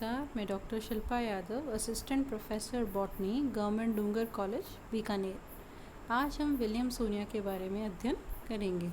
नमस्कार, मैं doctor Shilpa Yadav, assistant professor botany, government Dungar college Bikaner. आज हम विलियम सोनिया के बारे में अध्ययन करेंगे।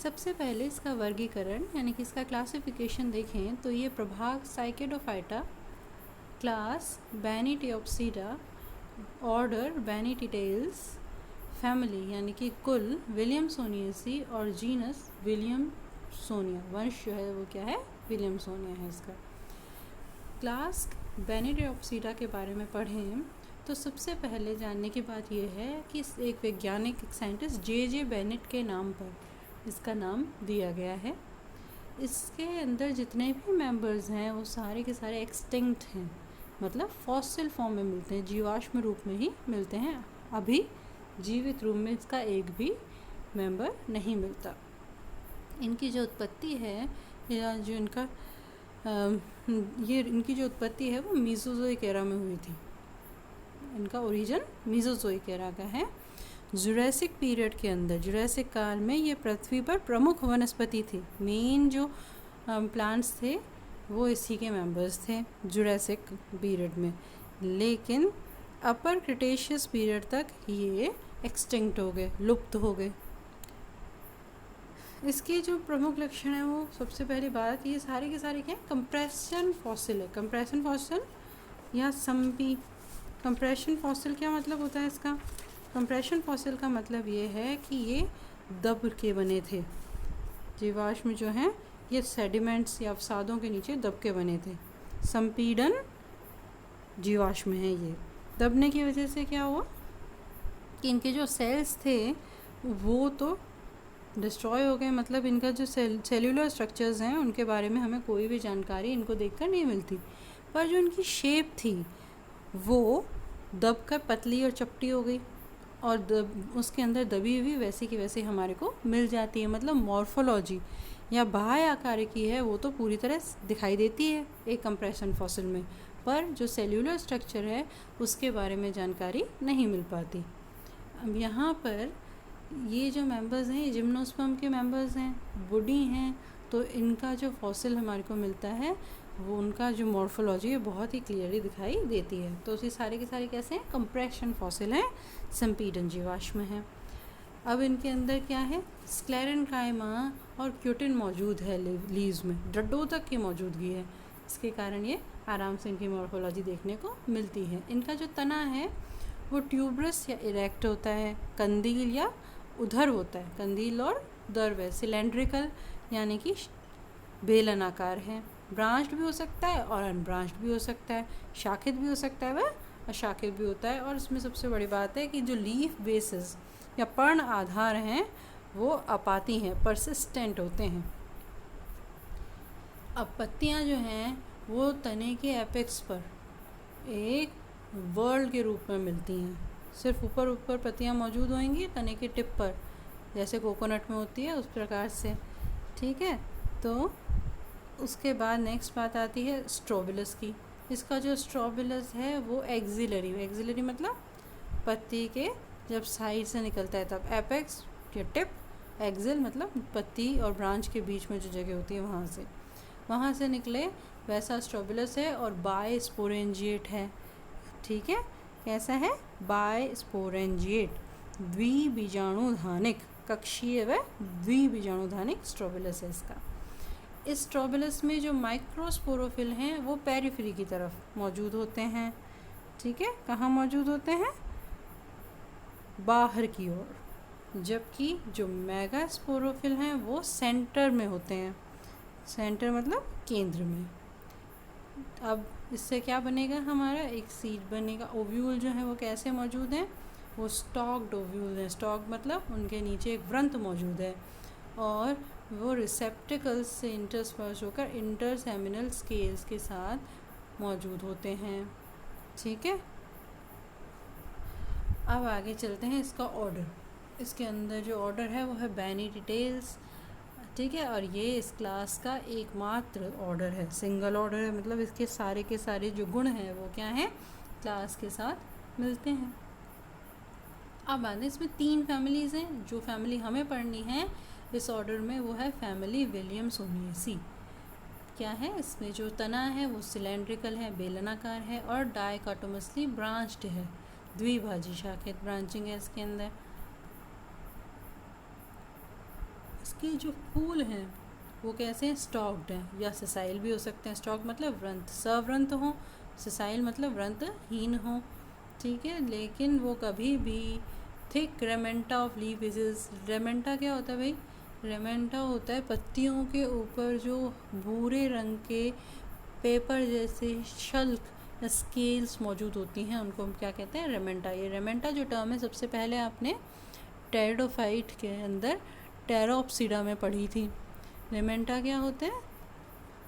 सबसे पहले इसका वर्गीकरण यानी कि इसका क्लासिफिकेशन देखें तो ये प्रभाग साइकेडोफाइटा, क्लास बैनिटियोप्सिडा, ऑर्डर बैनिटिटेल्स, फैमिली यानी कि कुल विलियम सोनियेसी और जीनस विलियम सोनिया, वंश जो है वो क्या है, विलियम सोनिया है इसका। क्लास बैनिटियोप्सिडा के बारे में पढ़ें तो सबसे पहले जानने की बात यह है कि एक वैज्ञानिक, एक साइंटिस्ट जे बेनेट के नाम पर इसका नाम दिया गया है। इसके अंदर जितने भी मेंबर्स हैं वो सारे के सारे एक्सटिंक्ट हैं, मतलब फॉसिल फॉर्म में मिलते हैं, जीवाश्म रूप में ही मिलते हैं। अभी जीवित रूप में इसका एक भी मेंबर नहीं मिलता। इनकी जो उत्पत्ति है या जो इनकी जो उत्पत्ति है वो मीसोजोइक एरा में हुई थी। इनका ओरिजिन मीसोजोइक एरा का है। जुरासिक पीरियड के अंदर, जुरासिक काल में ये पृथ्वी पर प्रमुख वनस्पति थी। मेन जो प्लांट्स थे वो इसी के मेंबर्स थे जुरासिक पीरियड में, लेकिन अपर क्रिटेशियस पीरियड तक ये एक्सटिंक्ट हो गए, लुप्त हो गए। इसके जो प्रमुख लक्षण हैं वो सबसे पहली बात, ये सारे के सारे क्या है, कंप्रेशन फॉसिल है। कंप्रेशन फॉसिल या संपी। कंप्रेशन फॉसिल क्या मतलब होता है इसका? कंप्रेशन फॉसिल का मतलब ये है कि ये दब के बने थे। जीवाश्म जो हैं ये सेडिमेंट्स या अवसादों के नीचे दब के बने थे। संपीडन जीवाश्म है। ये दबने की वजह से क्या हुआ कि इनके जो सेल्स थे वो तो डिस्ट्रॉय हो गए, मतलब इनका जो सेल्यूलर स्ट्रक्चर्स हैं उनके बारे में हमें कोई भी जानकारी इनको देखकर नहीं मिलती, पर जो इनकी शेप थी वो दब कर पतली और चपटी हो गई और उसके अंदर दबी हुई वैसी की वैसी हमारे को मिल जाती है। मतलब मॉर्फोलॉजी या बाह्य आकार की है वो तो पूरी तरह दिखाई देती है एक कंप्रेशन फॉसिल में, पर जो सेल्यूलर स्ट्रक्चर है उसके बारे में जानकारी नहीं मिल पाती। अब यहाँ पर ये जो मेंबर्स हैं, जिम्नोस्पर्म के मेंबर्स हैं, वुडी हैं, तो इनका जो फॉसिल हमारे को मिलता है वो उनका जो मॉर्फोलॉजी है बहुत ही क्लियरली दिखाई देती है। तो उसी सारे के सारे कैसे हैं, कंप्रेशन फॉसिल हैं, संपीडन जीवाश्म हैं। अब इनके अंदर क्या है, स्क्लेरेनकाइमा और क्यूटिन मौजूद है लीव्स में, डड्डों तक की मौजूदगी है। इसके कारण ये आराम से इनकी मॉर्फोलॉजी देखने को मिलती है। इनका जो तना है वो ट्यूबरस या इरेक्ट होता है, कंदील या उधर होता है, कंदील और दर्व है, सिलेंड्रिकल यानी कि बेलन आकार है। ब्रांच्ड भी हो सकता है और अनब्रांच्ड भी हो सकता है, शाखित भी हो सकता है वह अशाखित भी होता है। और इसमें सबसे बड़ी बात है कि जो लीफ बेसिस या पर्ण आधार हैं वो अपाती हैं, परसिस्टेंट होते हैं। अब पत्तियां जो हैं वो तने के एपेक्स पर एक वर्ल्ड के रूप में मिलती हैं। सिर्फ ऊपर ऊपर पत्तियां मौजूद होंगी तने के टिप पर, जैसे कोकोनट में होती है उस प्रकार से, ठीक है। तो उसके बाद नेक्स्ट बात आती है स्ट्रोबिलस की। इसका जो स्ट्रोबिलस है वो एक्सिलरी मतलब पत्ती के जब साइड से निकलता है तब, एपेक्स या टिप, एक्सिल मतलब पत्ती और ब्रांच के बीच में जो जगह होती है वहाँ से निकले वैसा स्ट्रोबिलस है और बाय स्पोरेंजिएट है, ठीक है। कैसा है, बाय स्पोरेंजिएट, द्विबीजाणुधानिक, कक्षीय व द्विबीजाणुधानिक स्ट्रोबिलस है इसका। इस स्ट्रोबिलस में जो माइक्रोस्पोरोफिल हैं वो पेरिफेरी की तरफ मौजूद होते हैं, ठीक है। कहाँ मौजूद होते हैं, बाहर की ओर, जबकि जो मेगास्पोरोफिल हैं वो सेंटर में होते हैं। सेंटर मतलब केंद्र में। अब इससे क्या बनेगा, हमारा एक सीड बनेगा। ओव्यूल जो है वो कैसे मौजूद हैं, वो स्टॉक्ड ओव्यूल हैं। स्टॉक मतलब उनके नीचे एक व्रंत मौजूद है और वो रिसेप्टिकल्स से इंटरस्पर्स होकर इंटरसेमिनल स्केल्स के साथ मौजूद होते हैं, ठीक है। अब आगे चलते हैं इसका ऑर्डर। इसके अंदर जो ऑर्डर है वो है बैनिटिटेल्स, ठीक है। और ये इस क्लास का एकमात्र ऑर्डर है, सिंगल ऑर्डर है, मतलब इसके सारे के सारे जो गुण हैं वो क्या हैं, क्लास के साथ मिलते हैं। अब आगे इसमें 3 फैमिलीज़ हैं। जो फैमिली हमें पढ़नी है इस ऑर्डर में वो है फैमिली विलियम सोनियेसी, क्या है, इसमें जो तना है वो सिलेंड्रिकल है, बेलनाकार है और डाइकोटोमसली ब्रांच्ड है, द्विभाजी शाखित ब्रांचिंग है इसके अंदर। इसके जो फूल हैं वो कैसे हैं, स्टॉक्ड हैं या सिसाइल भी हो सकते हैं। स्टॉक मतलब व्रंत, सव्रंत हो, सिसाइल मतलब व्रंतहीन हो, ठीक है। लेकिन वो कभी भी थिक रेमेंटा ऑफ लीफ बेसिस, रेमेंटा क्या होता है भाई, रेमेंटा होता है पत्तियों के ऊपर जो भूरे रंग के पेपर जैसे शल्क या स्केल्स मौजूद होती हैं, उनको हम क्या कहते हैं, रेमेंटा। ये रेमेंटा जो टर्म है सबसे पहले आपने टेरिडोफाइट के अंदर टेरोप्सिडा में पढ़ी थी। रेमेंटा क्या होते हैं,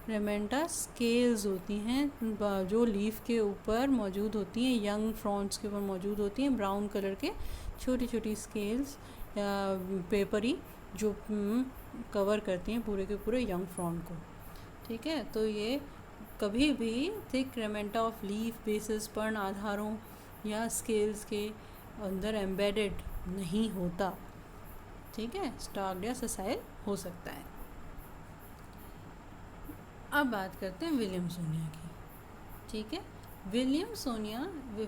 रेमेंटा स्केल्स होती हैं जो लीफ के ऊपर मौजूद होती हैं, यंग फ्रॉन्ट्स के ऊपर मौजूद होती हैं, ब्राउन कलर के छोटी छोटी स्केल्स या पेपरी जो कवर करती हैं पूरे के पूरे यंग फ्रॉन्ट को, ठीक है। तो ये कभी भी थिक रेमेंटा ऑफ लीफ बेसिस पर्ण आधारों या स्केल्स के अंदर एम्बेडेड नहीं होता, ठीक है, स्टॉक्ड या ससाइल हो सकता है। अब बात करते हैं विलियमसोनिया की, ठीक है। विलियमसोनिया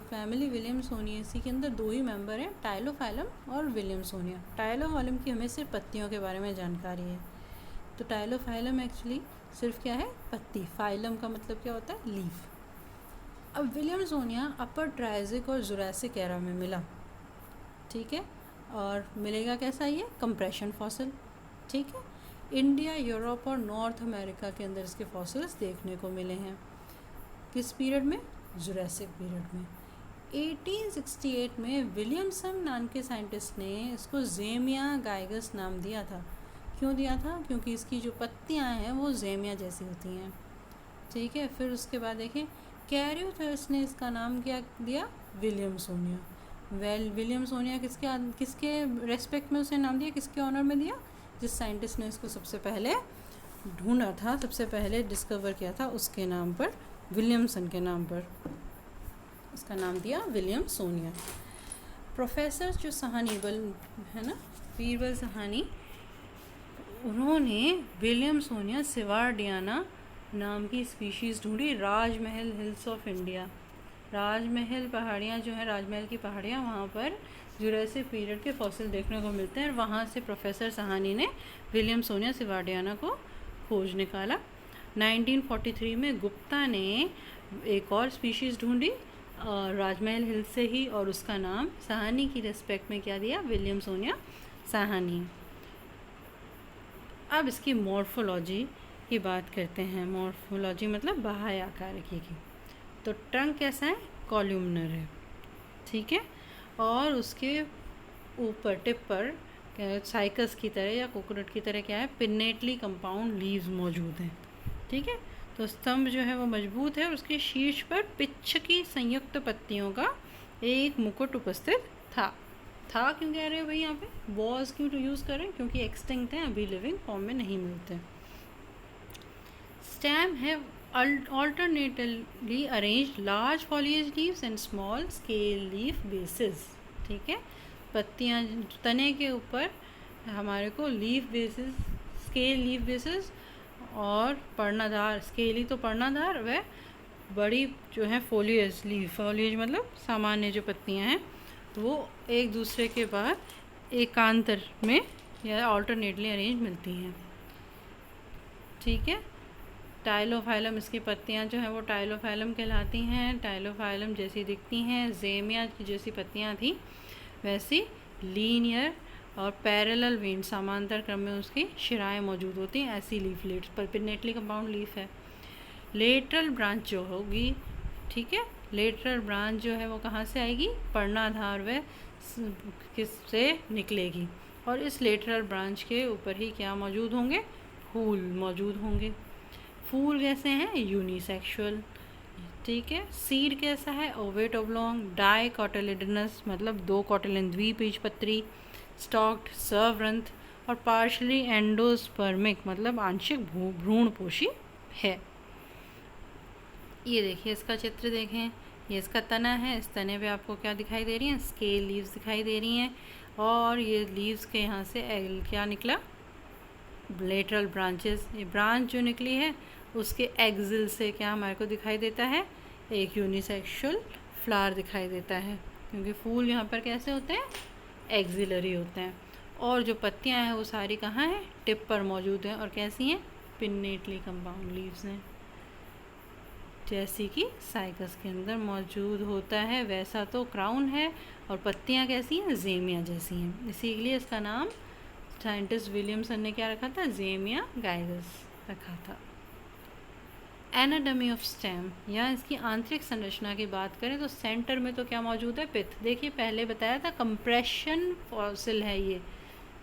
फैमिली विलियमसोनिएसी के अंदर दो ही मेंबर हैं, टाइलोफाइलम और विलियमसोनिया। टाइलोफाइलम की हमें सिर्फ पत्तियों के बारे में जानकारी है, तो टाइलोफाइलम एक्चुअली सिर्फ क्या है, पत्ती, फाइलम का मतलब क्या होता है, लीफ। अब विलियमसोनिया अपर ट्रायसिक और जुरासिक एरा में मिला, ठीक है, और मिलेगा कैसा, ये कंप्रेशन फॉसिल, ठीक है। इंडिया, यूरोप और नॉर्थ अमेरिका के अंदर इसके फॉसिल्स देखने को मिले हैं। किस पीरियड में, जुरासिक पीरियड में। 1868 में विलियमसन नाम के साइंटिस्ट ने इसको ज़ेमिया गाइगस नाम दिया था। क्यों दिया था, क्योंकि इसकी जो पत्तियां हैं वो ज़ेमिया जैसी होती हैं, ठीक है। फिर उसके बाद देखें, कैरियोथर्स ने इसका नाम क्या दिया, विलियमसोनिया। विलियमसोनिया किसके रेस्पेक्ट में उसे नाम दिया, किसके ऑनर में दिया, जिस साइंटिस्ट ने इसको सबसे पहले ढूंढा था, सबसे पहले डिस्कवर किया था, उसके नाम पर, विलियमसन के नाम पर उसका नाम दिया विलियमसोनिया। प्रोफेसर जो सहानी है ना, बीरबल सहानी, उन्होंने विलियमसोनिया सिवार्डियाना नाम की स्पीशीज़ ढूंढी राजमहल हिल्स ऑफ इंडिया। राजमहल पहाड़ियाँ जो हैं, राजमहल की पहाड़ियाँ, वहाँ पर जुरासिक पीरियड के फॉसिल देखने को मिलते हैं। वहाँ से प्रोफेसर सहानी ने विलियमसोनिया सिवार्डियाना को खोज निकाला। 1943 में गुप्ता ने एक और स्पीशीज़ ढूंढी राजमहल हिल से ही, और उसका नाम सहानी की रेस्पेक्ट में क्या दिया, विलियमसोनिया सहानी। अब इसकी मॉर्फोलॉजी की बात करते हैं। मॉर्फोलॉजी मतलब बाह्य आकार की। तो ट्रंक कैसा है, कॉल्यूमनर है, ठीक है, और उसके ऊपर टिप पर साइकस की तरह या कोकोनट की तरह क्या है, पिन्नेटली कंपाउंड लीव्स मौजूद हैं, ठीक है। तो स्तंभ जो है वो मजबूत है और उसके शीर्ष पर पिच्छ की संयुक्त पत्तियों का एक मुकुट उपस्थित था क्यों कह रहे हैं भाई, यहाँ पे वॉज क्यों यूज़ कर रहे हैं, क्योंकि एक्सटिंक्ट हैं, अभी लिविंग फॉर्म में नहीं मिलते। स्टेम है alternately arranged large foliage leaves and small scale leaf bases, ठीक है। पत्तियाँ तने के ऊपर हमारे को leaf basis, scale leaf basis और पर्णाधार, स्केली तो पर्णाधार, वह बड़ी जो है फोलियज लीफ, फोलियज मतलब सामान्य जो पत्तियाँ हैं वो एक दूसरे के बाद एकांतर में या ऑल्टरनेटली अरेंज मिलती हैं, ठीक है। टाइलोफाइलम, इसकी पत्तियां जो हैं वो टाइलोफाइलम कहलाती हैं, टाइलोफाइलम जैसी दिखती हैं, ज़ेमिया की जैसी पत्तियां थी वैसी लीनियर और पैरेलल वेन, समांतर क्रम में उसकी शिराएँ मौजूद होती हैं, ऐसी लीफलेट्स पर पिन्नेटली कंपाउंड लीफ है। लेटरल ब्रांच जो होगी, ठीक है, लेटरल ब्रांच जो है वो कहाँ से आएगी, पर्णाधार व किससे निकलेगी, और इस लेटरल ब्रांच के ऊपर ही क्या मौजूद होंगे, फूल मौजूद होंगे। फूल कैसे हैं, यूनिसेक्सुअल, ठीक है। सीड कैसा है, ओवेट ओब्लॉन्ग, डाई कॉटिलिडनस मतलब दो कॉटिलिन द्विबीजपत्री, स्टॉक्ड, सर्वरंथ और पार्शली एंडोस्पर्मिक मतलब आंशिक भ्रूणपोषी है। ये देखिए इसका चित्र देखें, ये इसका तना है, इस तने पे आपको क्या दिखाई दे रही हैं, स्केल लीव्स दिखाई दे रही हैं, और ये लीव्स के यहाँ से क्या निकला, लेटरल ब्रांचेस, ये ब्रांच जो निकली है उसके एक्सिल से क्या हमारे को दिखाई देता है, एक यूनिसेक्सुअल फ्लावर दिखाई देता है, क्योंकि फूल यहाँ पर कैसे होते हैं, एक्सिलरी होते हैं। और जो पत्तियाँ हैं वो सारी कहाँ हैं, टिप पर मौजूद हैं, और कैसी हैं, पिन्नेटली कंपाउंड लीव्स हैं, जैसी कि साइकस के अंदर मौजूद होता है वैसा तो क्राउन है, और पत्तियाँ कैसी हैं, ज़ेमिया जैसी हैं। इसीलिए इसका नाम साइंटिस्ट विलियमसन ने क्या रखा था, ज़ेमिया गाइगस रखा था। एनाटॉमी ऑफ स्टेम, या इसकी आंतरिक संरचना की बात करें तो सेंटर में तो क्या मौजूद है, पिथ। देखिए पहले बताया था कंप्रेशन फॉसिल है ये,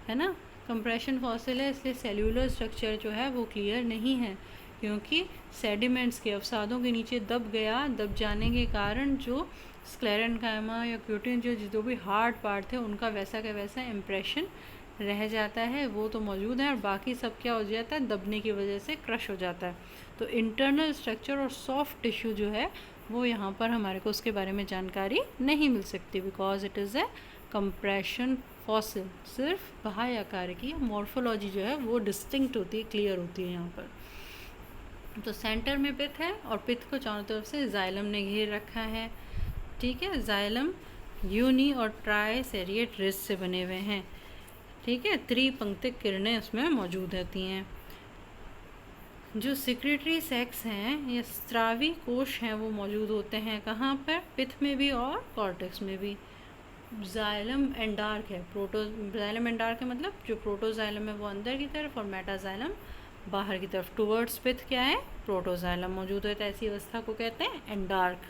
है ना, कंप्रेशन फॉसिल है, इसलिए सेल्यूलर स्ट्रक्चर जो है वो क्लियर नहीं है, क्योंकि सेडिमेंट्स के अवसादों के नीचे दब गया, दब जाने के कारण जो स्क्लेरेन्काइमा या क्यूटिन जो भी हार्ड पार्ट थे उनका वैसा का वैसा इम्प्रेशन रह जाता है, वो तो मौजूद है, और बाकी सब क्या हो जाता है, दबने की वजह से क्रश हो जाता है। तो इंटरनल स्ट्रक्चर और सॉफ्ट टिश्यू जो है वो यहाँ पर हमारे को उसके बारे में जानकारी नहीं मिल सकती, because it is a compression fossil. सिर्फ बाह्य आकार की मॉर्फोलॉजी जो है वो डिस्टिंक्ट होती है, क्लियर होती है यहाँ पर। तो सेंटर में पिथ है, और पिथ को चारों तरफ से जाइलम ने घेर रखा है, ठीक है। जाइलम यूनी और ट्राई सेरिएट रिस से बने हुए हैं, ठीक है। त्रिपंक्तिक किरणें उसमें मौजूद रहती हैं। जो सिक्रेटरी सेक्स हैं या स्रावी कोश हैं वो मौजूद होते हैं कहाँ पर, पिथ में भी और कॉर्टेक्स में भी। जाइलम एंडार्क है, जाइलम एंडार्क है मतलब जो प्रोटोजाइलम है वो अंदर की तरफ और मेटाजाइलम बाहर की तरफ। टुवर्ड्स पिथ क्या है, प्रोटोजाइलम मौजूद होता है, ऐसी अवस्था को कहते हैं एंडार्क,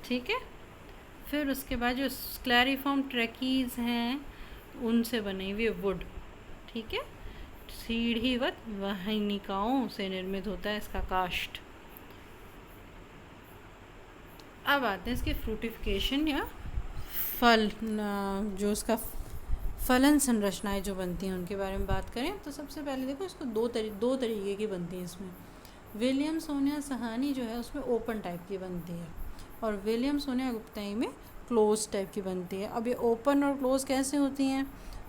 ठीक है। फिर उसके बाद जो स्क्लेरिफॉर्म ट्रैकीज हैं उनसे बनी हुई वुड, ठीक है, सीढ़ीवत वाहिनिकाओं से निर्मित होता है इसका काष्ठ। अब आते हैं इसके फ्रूटिफिकेशन या फल, जो उसका फलन संरचनाएं जो बनती हैं उनके बारे में बात करें तो सबसे पहले देखो इसको दो तरीके की बनती हैं इसमें। विलियमसोनिया सहानी जो है उसमें ओपन टाइप की बनती है, और विलियमसोनिया गुप्ताई में क्लोज टाइप की बनती है। अब ये ओपन और क्लोज कैसे होती हैं,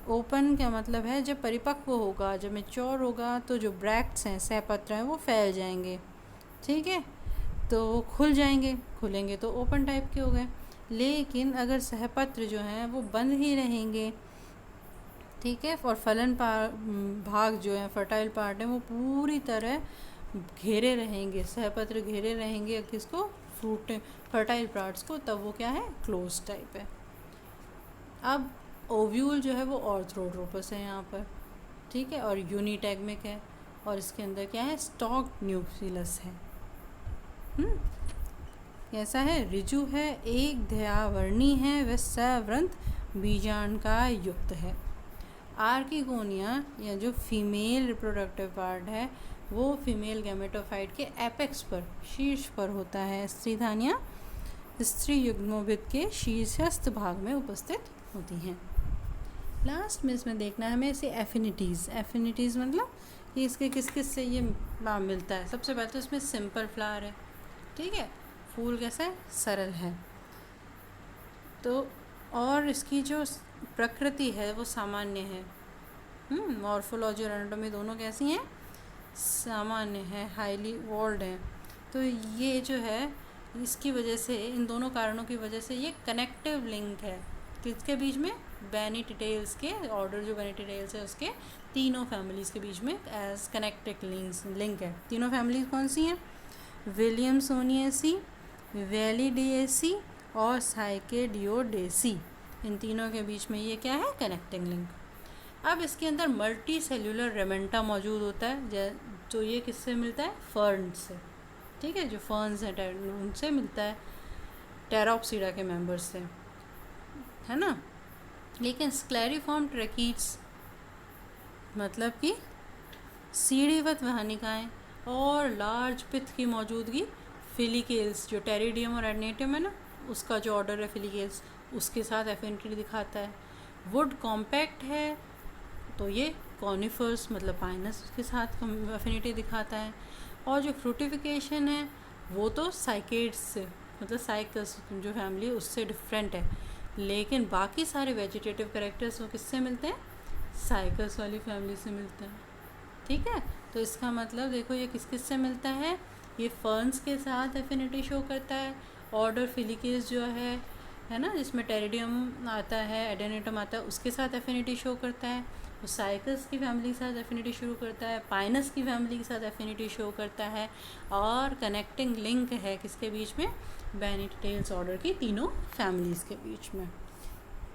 ओपन का मतलब है जब परिपक्व होगा, जब मैच्योर होगा तो जो ब्रैक्ट्स हैं, सहपत्र हैं, वो फैल जाएंगे, ठीक है, तो वो खुल जाएंगे, खुलेंगे तो ओपन टाइप के हो गए। लेकिन अगर सहपत्र जो हैं वो बंद ही रहेंगे, ठीक है, और फलन भाग जो है, फर्टाइल पार्ट है, वो पूरी तरह घेरे रहेंगे, सहपत्र घेरे रहेंगे किसको, फ्रूट फर्टाइल पार्ट्स को, तब वो क्या है, क्लोज टाइप है। अब ओव्यूल जो है वो ऑर्थ्रोट्रोपस है यहाँ पर, ठीक है, और यूनिटैग्मिक है, और इसके अंदर क्या है, स्टॉक न्यूक्लियस है। कैसा है, ऋजु है, एक ध्यावर्णी है, वह सवृंत बीजांड युक्त है। आर्किगोनिया या जो फीमेल रिप्रोडक्टिव पार्ट है वो फीमेल गैमेटोफाइट के एपेक्स पर, शीर्ष पर होता है। स्त्रीधानियाँ स्त्री युग्मोभिद के शीर्षस्थ भाग में उपस्थित होती हैं। लास्ट में इसमें देखना है हमें इसे एफिनिटीज़ मतलब कि इसके किस किस से ये मिलता है। सबसे पहले तो इसमें सिंपल फ्लावर है, ठीक है, फूल कैसा है, सरल है, तो और इसकी जो प्रकृति है वो सामान्य है। मॉर्फोलॉजी और एनाटॉमी दोनों कैसी हैं, सामान्य है, हाईली वॉल्ड है। तो ये जो है इसकी वजह से, इन दोनों कारणों की वजह से ये कनेक्टिव लिंक है किसके बीच में, बेनिटिटेल्स के ऑर्डर, जो बेनिटिटेल्स है उसके तीनों फैमिलीज़ के बीच में एज कनेक्टिव लिंक है। तीनों फैमिलीज कौन सी हैं, विलियमसोनिएसी, वैलिडिएसी और साइकेडियोडेसी, इन तीनों के बीच में ये क्या है, कनेक्टिंग लिंक। अब इसके अंदर मल्टी सेल्यूलर रेमेंटा मौजूद होता है, जो ये किससे मिलता है, फर्न से, ठीक है, जो फर्न्स हैं उनसे मिलता है, टेराप्सिडा के मेंबर्स से, है ना। लेकिन स्क्लेरिफॉर्म ट्रैकीड्स मतलब कि सीढ़ीवत वाहिनिकाएँ और लार्ज पिथ की मौजूदगी, फिलिकेल्स जो टेरिडियम और एडनेटियम है ना, उसका जो ऑर्डर है फिलिकेल्स, उसके साथ एफिनिटी दिखाता है। वुड कॉम्पैक्ट है तो ये कॉनिफर्स मतलब पाइनस के साथ एफिनिटी दिखाता है। और जो फ्रूटिफिकेशन है वो तो साइकेड्स से मतलब साइकस जो फैमिली है उससे डिफरेंट है, लेकिन बाकी सारे वेजिटेटिव कैरेक्टर्स वो किससे मिलते हैं, साइकस वाली फैमिली से मिलते हैं, ठीक है। तो इसका मतलब देखो ये किस किस से मिलता है, ये फर्न्स के साथ एफिनिटी शो करता है। ऑर्डर फिलिकेस जो है ना, जिसमें टेरिडियम आता है, एडेनिटम आता है, उसके साथ एफिनिटी शो करता है। तो साइकस की फैमिली के साथ एफिनिटी शुरू करता है, पाइनस की फैमिली के साथ एफिनिटी शो करता है, और कनेक्टिंग लिंक है किसके बीच में, बेनिटेल्स ऑर्डर की तीनों फैमिलीज़ के बीच में।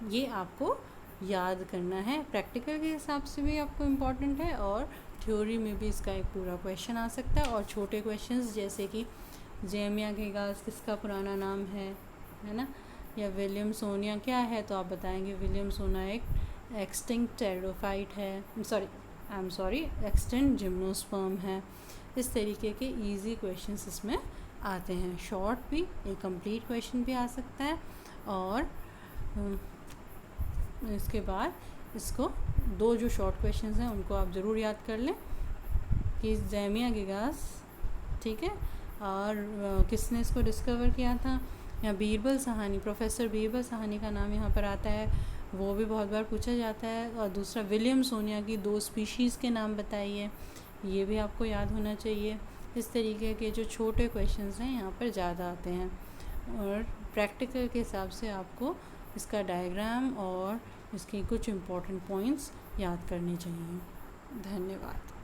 ये आपको याद करना है, प्रैक्टिकल के हिसाब से भी आपको इम्पॉर्टेंट है और थ्योरी में भी इसका एक पूरा क्वेश्चन आ सकता है। और छोटे क्वेश्चंस जैसे कि जेमिया घेगास किसका पुराना नाम है ना, या विलियम सोनिया क्या है, तो आप बताएंगे विलियम सोना एक एक्सटिंक्ट टेरिडोफाइट है, एक्सटिंक्ट जिम्नोस्पर्म है। इस तरीके के इजी क्वेश्चंस इसमें आते हैं। शॉर्ट भी, एक कंप्लीट क्वेश्चन भी आ सकता है। और इसके बाद इसको दो जो शॉर्ट क्वेश्चंस हैं उनको आप ज़रूर याद कर लें कि जेमिया घेगास, ठीक है, और किसने इसको डिस्कवर किया था। या बीरबल साहनी, प्रोफेसर बीरबल साहनी का नाम यहाँ पर आता है, वो भी बहुत बार पूछा जाता है। और दूसरा विलियम सोनिया की 2 स्पीशीज़ के नाम बताइए, ये भी आपको याद होना चाहिए। इस तरीके के जो छोटे क्वेश्चंस हैं यहाँ पर ज़्यादा आते हैं। और प्रैक्टिकल के हिसाब से आपको इसका डायग्राम और इसके कुछ इम्पोर्टेंट पॉइंट्स याद करने चाहिए। धन्यवाद।